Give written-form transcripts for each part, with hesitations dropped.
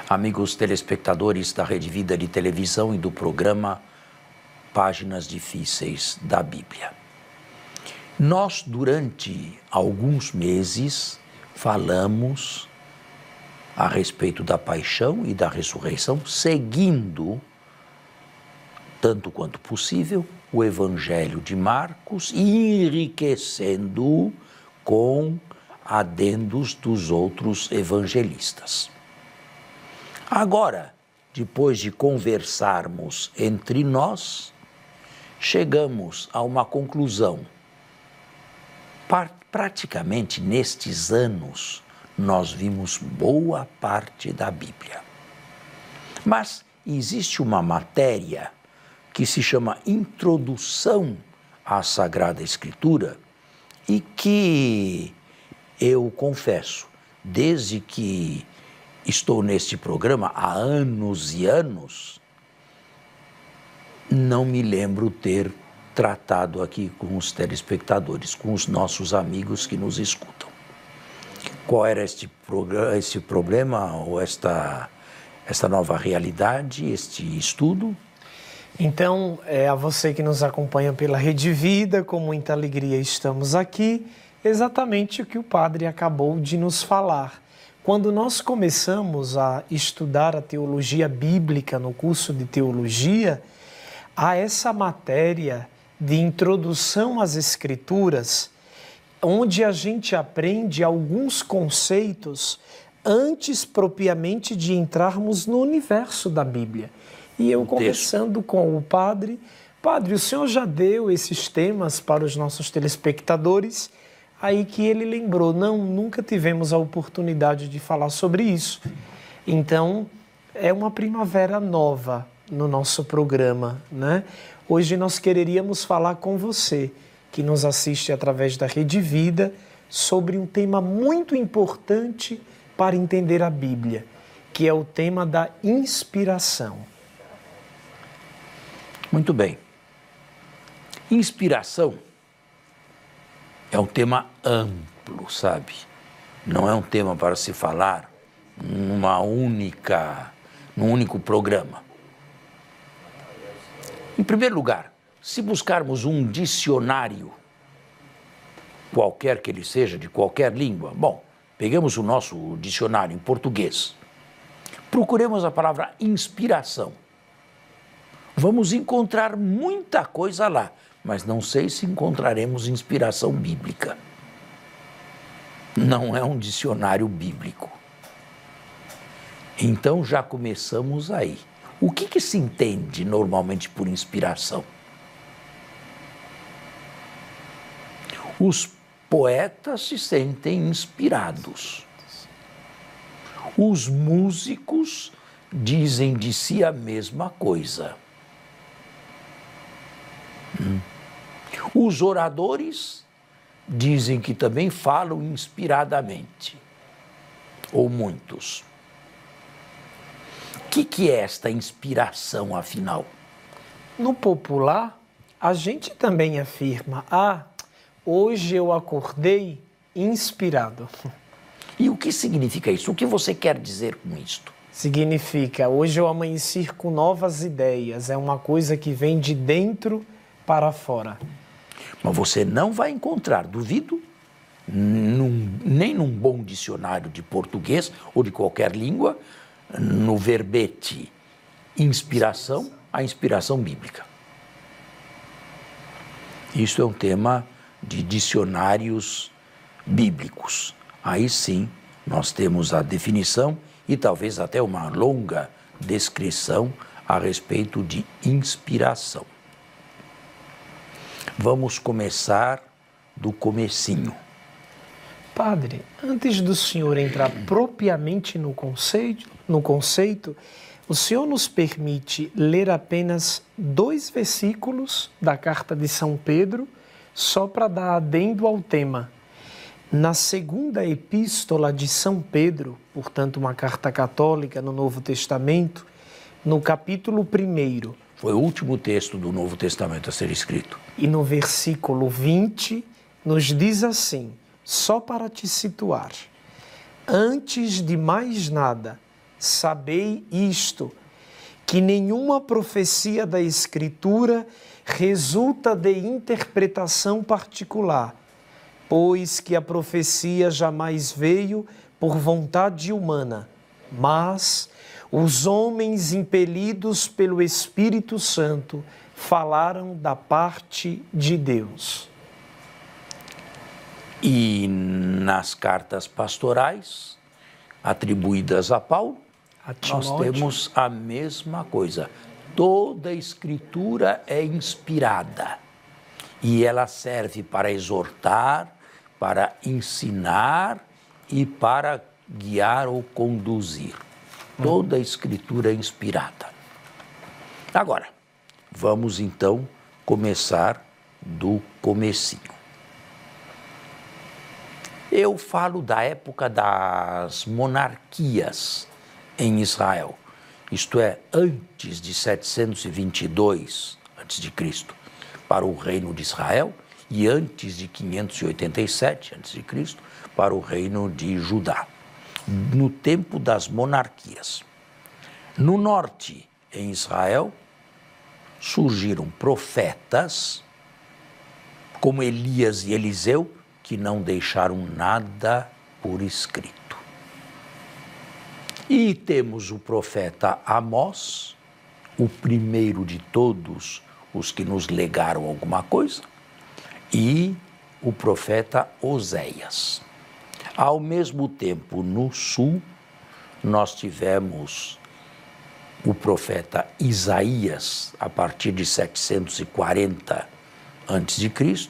Amigos telespectadores da Rede Vida de televisão e do programa Páginas Difíceis da Bíblia. Nós, durante alguns meses, falamos a respeito da paixão e da ressurreição, seguindo, tanto quanto possível, o Evangelho de Marcos e enriquecendo-o com adendos dos outros evangelistas. Agora, depois de conversarmos entre nós, chegamos a uma conclusão. Praticamente nestes anos, nós vimos boa parte da Bíblia. Mas existe uma matéria que se chama Introdução à Sagrada Escritura e que eu confesso, desde que estou neste programa há anos e anos, não me lembro ter tratado aqui com os telespectadores, com os nossos amigos que nos escutam. Qual era este problema ou esta nova realidade, este estudo? Então, a você que nos acompanha pela Rede Vida, com muita alegria estamos aqui, exatamente o que o padre acabou de nos falar. Quando nós começamos a estudar a teologia bíblica no curso de teologia, há essa matéria de introdução às Escrituras, onde a gente aprende alguns conceitos antes propriamente de entrarmos no universo da Bíblia. E eu conversando com o padre, o senhor já deu esses temas para os nossos telespectadores, aí que ele lembrou, nunca tivemos a oportunidade de falar sobre isso. Então, é uma primavera nova no nosso programa, né? Hoje nós quereríamos falar com você, que nos assiste através da Rede Vida, sobre um tema muito importante para entender a Bíblia, que é o tema da inspiração. Muito bem. Inspiração é um tema amplo, sabe? Não é um tema para se falar num único programa. Em primeiro lugar, se buscarmos um dicionário, qualquer que ele seja, de qualquer língua, pegamos o nosso dicionário em português, procuremos a palavra inspiração. Vamos encontrar muita coisa lá, mas não sei se encontraremos inspiração bíblica. Não é um dicionário bíblico. Então já começamos aí. O que se entende normalmente por inspiração? Os poetas se sentem inspirados. Os músicos dizem de si a mesma coisa. Os oradores dizem que também falam inspiradamente, ou muitos. O que é esta inspiração, afinal? No popular, a gente também afirma, hoje eu acordei inspirado. E o que significa isso? O que você quer dizer com isto? Significa, hoje eu amanheci com novas ideias, é uma coisa que vem de dentro para fora. Mas você não vai encontrar, duvido, nem num bom dicionário de português ou de qualquer língua, no verbete inspiração, a inspiração bíblica. Isso é um tema de dicionários bíblicos. Aí sim, nós temos a definição e talvez até uma longa descrição a respeito de inspiração. Vamos começar do comecinho. Padre, antes do senhor entrar propriamente no conceito, o senhor nos permite ler apenas 2 versículos da carta de São Pedro, só para dar adendo ao tema. Na segunda epístola de São Pedro, portanto uma carta católica no Novo Testamento, no capítulo 1, foi o último texto do Novo Testamento a ser escrito. E no versículo 20, nos diz assim, só para te situar. Antes de mais nada, sabei isto, que nenhuma profecia da Escritura resulta de interpretação particular, pois que a profecia jamais veio por vontade humana, mas os homens impelidos pelo Espírito Santo falaram da parte de Deus. E nas cartas pastorais atribuídas a Paulo, nós temos a mesma coisa. Toda a Escritura é inspirada e ela serve para exortar, para ensinar e para guiar ou conduzir. Toda a Escritura é inspirada. Agora, vamos então começar do comecinho. Eu falo da época das monarquias em Israel, isto é, antes de 722 a.C., para o reino de Israel, e antes de 587 a.C., para o reino de Judá, no tempo das monarquias. No norte, em Israel, surgiram profetas, como Elias e Eliseu, que não deixaram nada por escrito. E temos o profeta Amós, o primeiro de todos os que nos legaram alguma coisa, e o profeta Oséias. Ao mesmo tempo, no sul, nós tivemos o profeta Isaías, a partir de 740 a.C.,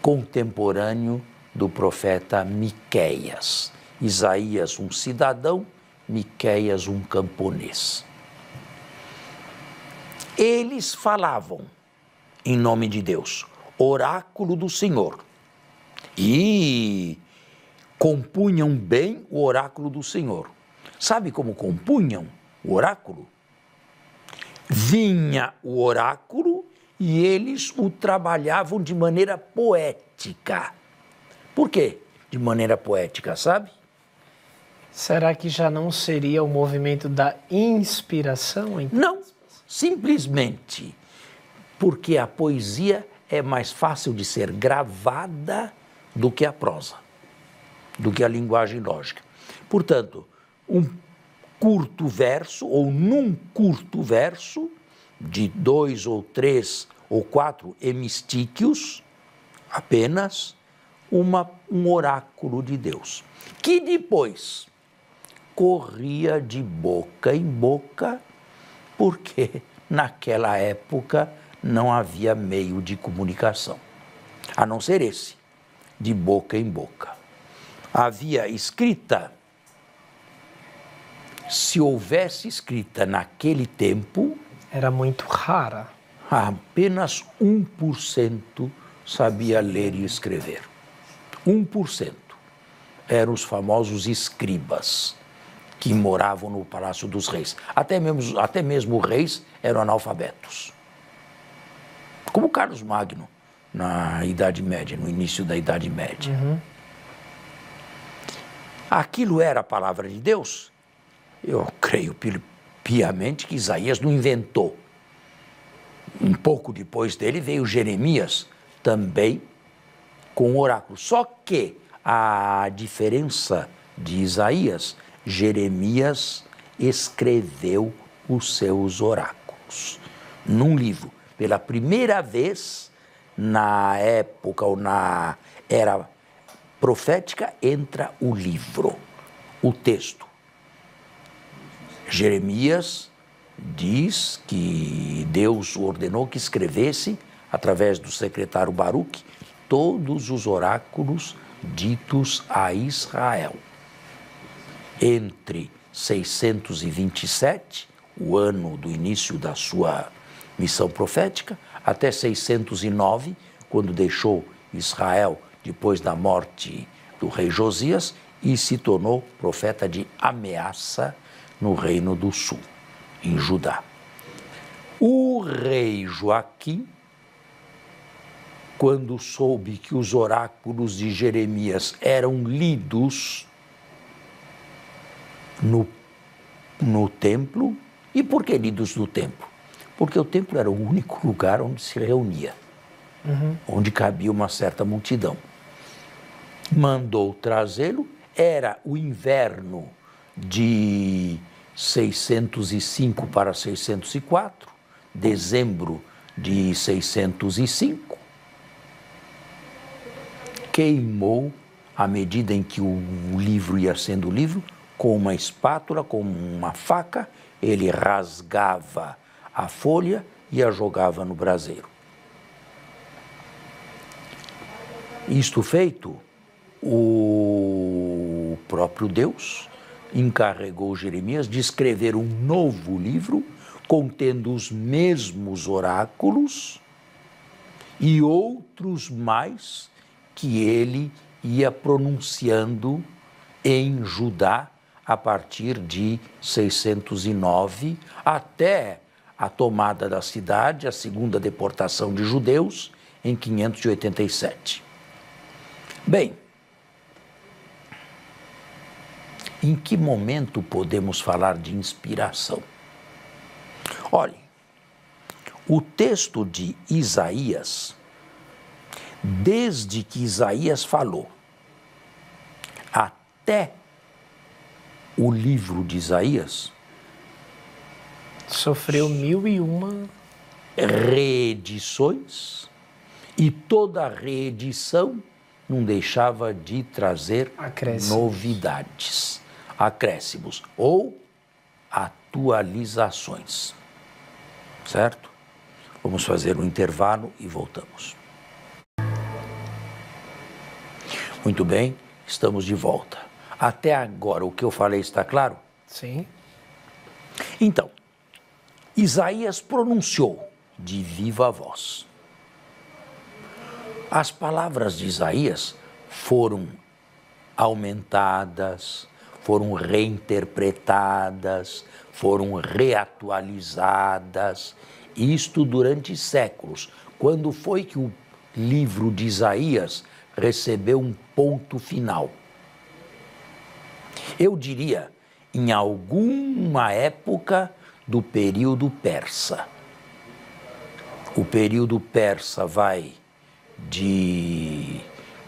contemporâneo do profeta Miqueias. Isaías, um cidadão, Miqueias, um camponês. Eles falavam em nome de Deus, oráculo do Senhor, e compunham bem o oráculo do Senhor. Sabe como compunham o oráculo? Vinha o oráculo e eles o trabalhavam de maneira poética. Por quê? De maneira poética, sabe? Será que já não seria o movimento da inspiração? Então? Não, simplesmente porque a poesia é mais fácil de ser gravada do que a prosa, do que a linguagem lógica. Portanto, um curto verso, ou num curto verso, de 2 ou 3 ou 4 hemistíquios, apenas um oráculo de Deus, que depois corria de boca em boca, porque naquela época não havia meio de comunicação, a não ser esse, de boca em boca. Havia escrita, se houvesse escrita naquele tempo, era muito rara. Apenas 1% sabia ler e escrever. 1%. Eram os famosos escribas, que moravam no Palácio dos Reis. Até mesmo reis eram analfabetos. Como Carlos Magno, na Idade Média, no início da Idade Média. Aquilo era a palavra de Deus? Eu creio piamente que Isaías não inventou. Um pouco depois dele veio Jeremias, também com oráculo. Só que a diferença de Isaías, Jeremias escreveu os seus oráculos num livro. Pela primeira vez, na época ou na era profética, entra o livro, o texto. Jeremias diz que Deus ordenou que escrevesse, através do secretário Baruque, todos os oráculos ditos a Israel. Entre 627, o ano do início da sua missão profética, até 609, quando deixou Israel depois da morte do rei Josias e se tornou profeta de ameaça no Reino do Sul, em Judá. O rei Joaquim, quando soube que os oráculos de Jeremias eram lidos no no templo. E por que lidos no templo? Porque o templo era o único lugar onde se reunia, onde cabia uma certa multidão. Mandou trazê-lo, era o inverno de 605 para 604, dezembro de 605, queimou, à medida em que o livro ia sendo livro, com uma espátula, com uma faca, ele rasgava a folha e a jogava no braseiro. Isto feito, o próprio Deus encarregou Jeremias de escrever um novo livro contendo os mesmos oráculos e outros mais que ele ia pronunciando em Judá a partir de 609 até a tomada da cidade, a segunda deportação de judeus em 587. Bem, em que momento podemos falar de inspiração? Olhe, o texto de Isaías, desde que Isaías falou até o livro de Isaías, sofreu 1001 reedições, e toda reedição não deixava de trazer novidades, acréscimos ou atualizações. Certo? Vamos fazer um intervalo e voltamos. Muito bem, estamos de volta. Até agora o que eu falei está claro? Sim. Então, Isaías pronunciou de viva voz. As palavras de Isaías foram aumentadas, foram reinterpretadas, foram reatualizadas, isto durante séculos. Quando foi que o livro de Isaías recebeu um ponto final? Eu diria, em alguma época do período persa. O período persa vai de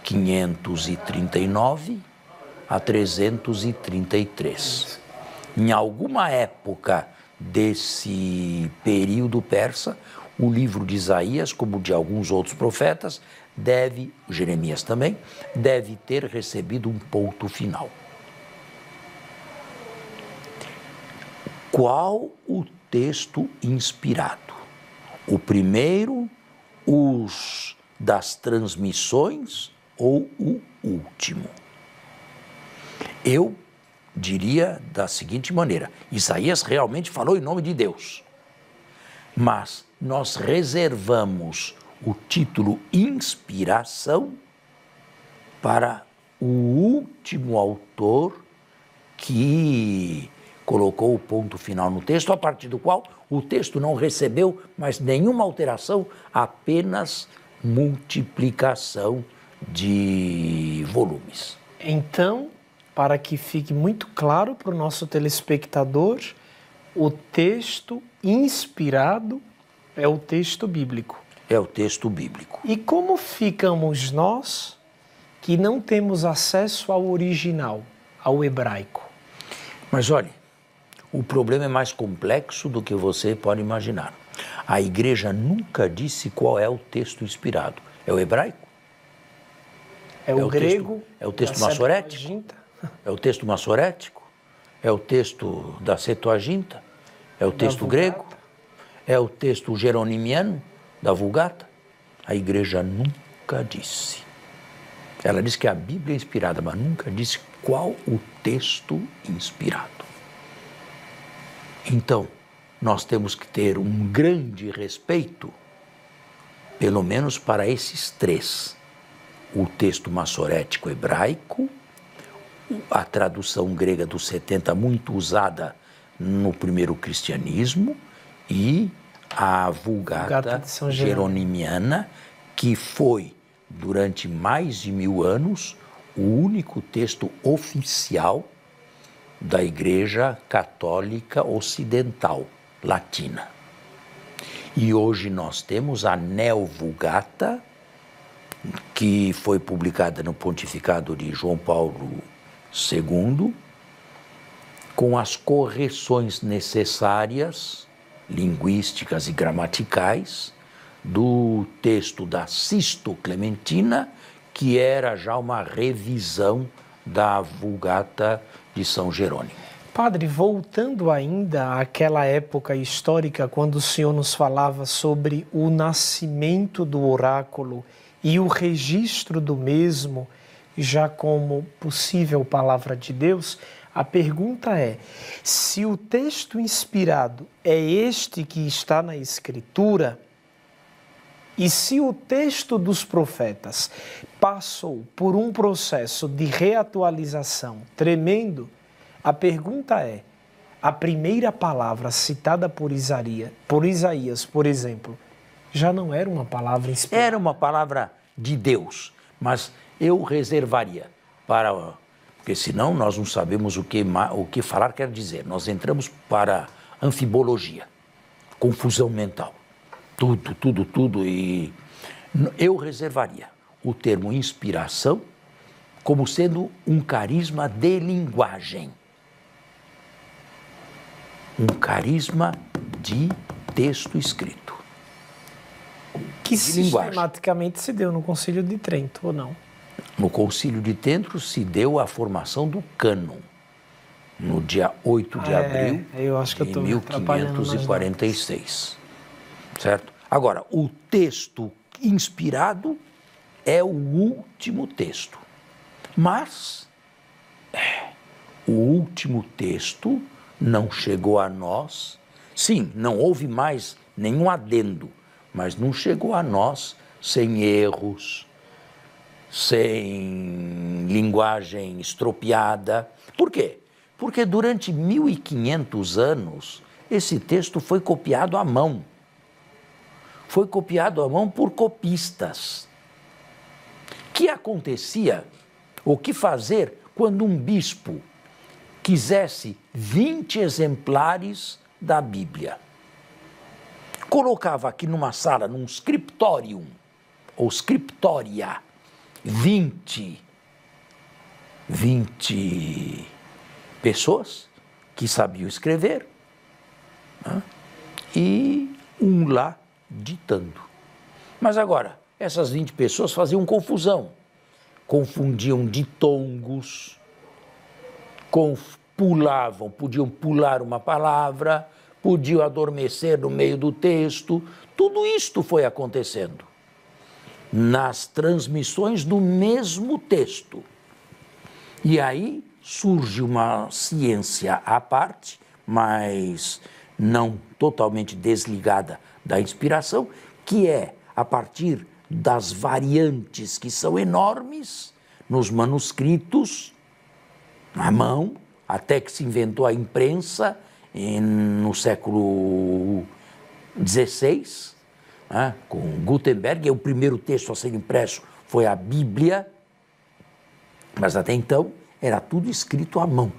539 a 333. Em alguma época desse período persa, o livro de Isaías, como de alguns outros profetas, Jeremias também, deve ter recebido um ponto final. Qual o texto inspirado? O primeiro, os das transmissões ou o último? Eu diria da seguinte maneira: Isaías realmente falou em nome de Deus, mas nós reservamos o título inspiração para o último autor que colocou o ponto final no texto, a partir do qual o texto não recebeu mais nenhuma alteração, apenas multiplicação de volumes. Então, para que fique muito claro para o nosso telespectador, o texto inspirado é o texto bíblico. É o texto bíblico. E como ficamos nós que não temos acesso ao original, ao hebraico? Mas olhe, o problema é mais complexo do que você pode imaginar. A igreja nunca disse qual é o texto inspirado. É o hebraico? É o grego? É o texto massorético? É o texto massorético? É o texto da Septuaginta? É o texto grego? É o texto geronimiano da Vulgata? A igreja nunca disse. Ela disse que a Bíblia é inspirada, mas nunca disse qual o texto inspirado. Então, nós temos que ter um grande respeito, pelo menos para esses três: o texto massorético hebraico, a tradução grega dos 70, muito usada no primeiro cristianismo, e a Vulgata geronimiana, que foi, durante mais de 1000 anos, o único texto oficial da Igreja Católica Ocidental, Latina. E hoje nós temos a Neo-Vulgata, que foi publicada no pontificado de João Paulo II, com as correções necessárias, linguísticas e gramaticais, do texto da Sisto Clementina, que era já uma revisão da Vulgata de São Jerônimo. Padre, voltando ainda àquela época histórica, quando o senhor nos falava sobre o nascimento do oráculo e o registro do mesmo, já como possível palavra de Deus, a pergunta é: se o texto inspirado é este que está na Escritura, e se o texto dos profetas passou por um processo de reatualização tremendo, a pergunta é: a primeira palavra citada por Isaías, por exemplo, já não era uma palavra inspirada? Era uma palavra de Deus, mas eu reservaria para... Porque senão nós não sabemos o que falar quer dizer. Nós entramos para anfibologia, confusão mental. Tudo. E eu reservaria o termo inspiração como sendo um carisma de linguagem. Um carisma de texto escrito. Que sistematicamente se deu no Concílio de Trento, ou não? No Concílio de Trento se deu a formação do cânon, no dia 8 de abril de 1546. Certo? Agora, o texto inspirado é o último texto. Mas o último texto não chegou a nós. Sim, não houve mais nenhum adendo, mas não chegou a nós sem erros, sem linguagem estropiada. Por quê? Porque durante 1500 anos esse texto foi copiado à mão. Foi copiado à mão por copistas. O que acontecia, o que fazer quando um bispo quisesse 20 exemplares da Bíblia? Colocava aqui numa sala, num scriptorium, ou scriptoria, 20 pessoas que sabiam escrever, né? E um lá ditando. Mas agora, essas 20 pessoas faziam confusão, confundiam ditongos, podiam pular uma palavra, podiam adormecer no meio do texto. Tudo isto foi acontecendo nas transmissões do mesmo texto. E aí surge uma ciência à parte, mas não totalmente desligada da inspiração, que é a partir das variantes que são enormes nos manuscritos, à mão, até que se inventou a imprensa no século XVI, né, com Gutenberg. O primeiro texto a ser impresso foi a Bíblia, mas até então era tudo escrito à mão.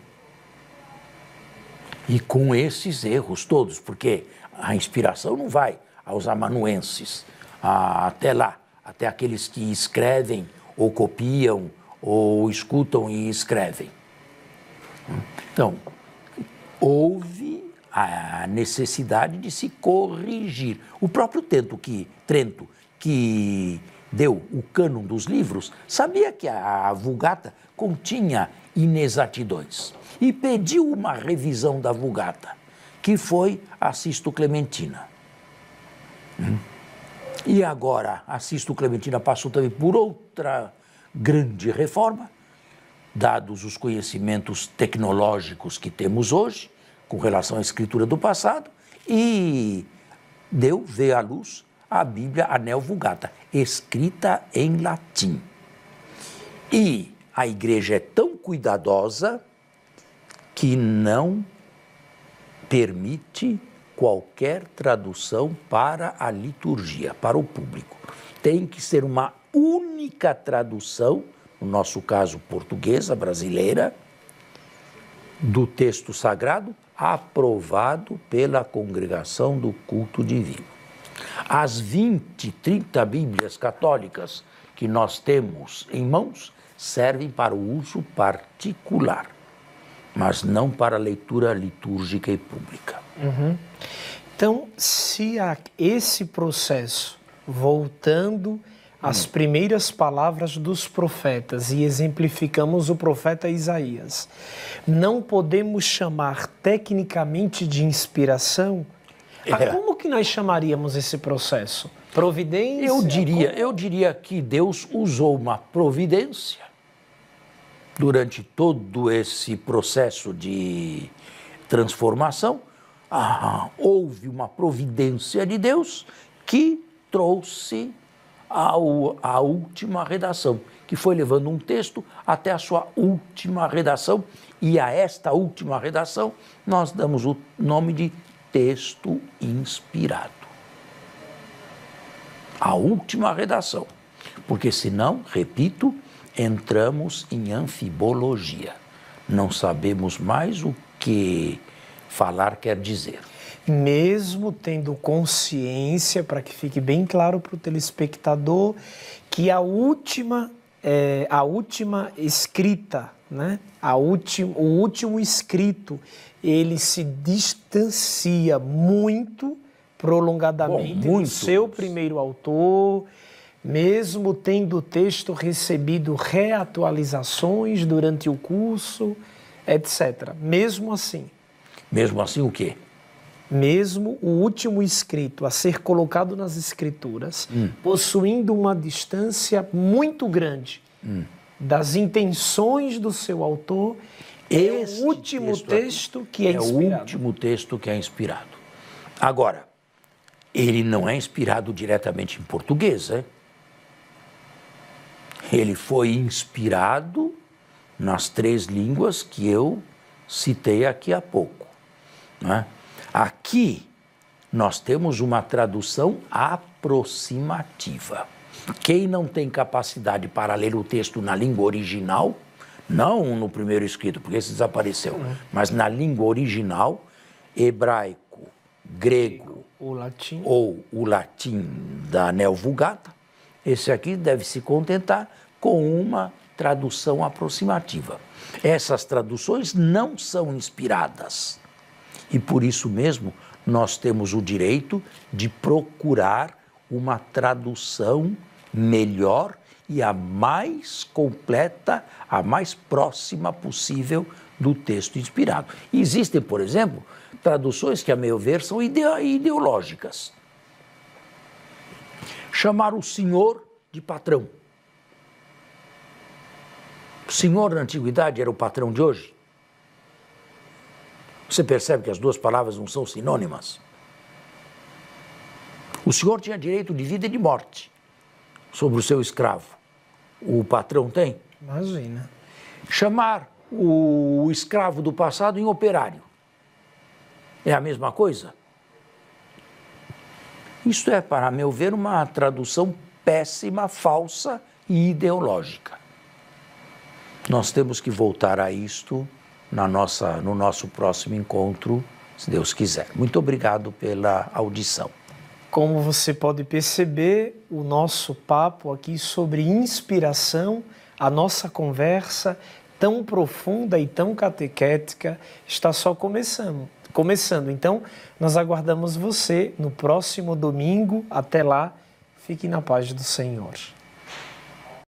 E com esses erros todos, porque a inspiração não vai aos amanuenses, até lá, até aqueles que escrevem ou copiam ou escutam e escrevem. Então, houve a necessidade de se corrigir. O próprio Trento, que deu o cânon dos livros, sabia que a Vulgata continha inexatidões e pediu uma revisão da Vulgata, que foi a Sisto Clementina. E agora a Sisto Clementina passou também por outra grande reforma, dados os conhecimentos tecnológicos que temos hoje, com relação à escritura do passado, e veio à luz a Bíblia, a Neo-Vulgata, escrita em latim. E a igreja é tão cuidadosa que não permite qualquer tradução para a liturgia, para o público. Tem que ser uma única tradução, no nosso caso portuguesa, brasileira, do texto sagrado aprovado pela congregação do culto divino. As 20, 30 Bíblias católicas que nós temos em mãos servem para o uso particular, mas não para a leitura litúrgica e pública. Então, se esse processo, voltando às primeiras palavras dos profetas, e exemplificamos o profeta Isaías, não podemos chamar tecnicamente de inspiração, como que nós chamaríamos esse processo? Providência? Eu diria que Deus usou uma providência durante todo esse processo de transformação. Houve uma providência de Deus que trouxe a última redação, que foi levando um texto até a sua última redação, e a esta última redação nós damos o nome de texto inspirado. A última redação, porque senão, repito, entramos em anfibologia. Não sabemos mais o que falar quer dizer. Mesmo tendo consciência, para que fique bem claro para o telespectador, que a última escrita, né? O último escrito, ele se distancia muito, prolongadamente, do seu primeiro autor, mesmo tendo o texto recebido reatualizações durante o curso, etc. Mesmo assim. Mesmo assim o quê? Mesmo o último escrito a ser colocado nas escrituras, possuindo uma distância muito grande das intenções do seu autor, é o último texto que é inspirado. É o último texto que é inspirado. Agora, ele não é inspirado diretamente em português, né? Ele foi inspirado nas 3 línguas que eu citei aqui há pouco, né? Aqui nós temos uma tradução aproximativa. Quem não tem capacidade para ler o texto na língua original, não no primeiro escrito, porque esse desapareceu, mas na língua original, hebraico, grego ou o latim da Neo-Vulgata, esse aqui deve se contentar com uma tradução aproximativa. Essas traduções não são inspiradas. E por isso mesmo nós temos o direito de procurar uma tradução melhor e a mais completa, a mais próxima possível do texto inspirado. E existem, por exemplo, traduções que, a meu ver, são ideológicas. Chamar o senhor de patrão. O senhor na antiguidade era o patrão de hoje? Você percebe que as 2 palavras não são sinônimas? O senhor tinha direito de vida e de morte sobre o seu escravo. O patrão tem? Imagina. Chamar o escravo do passado em operário é a mesma coisa? Isso é, para meu ver, uma tradução péssima, falsa e ideológica. Nós temos que voltar a isto no nosso próximo encontro, se Deus quiser. Muito obrigado pela audição. Como você pode perceber, o nosso papo aqui sobre inspiração, a nossa conversa tão profunda e tão catequética está só começando. Então, nós aguardamos você no próximo domingo. Até lá, fique na paz do Senhor.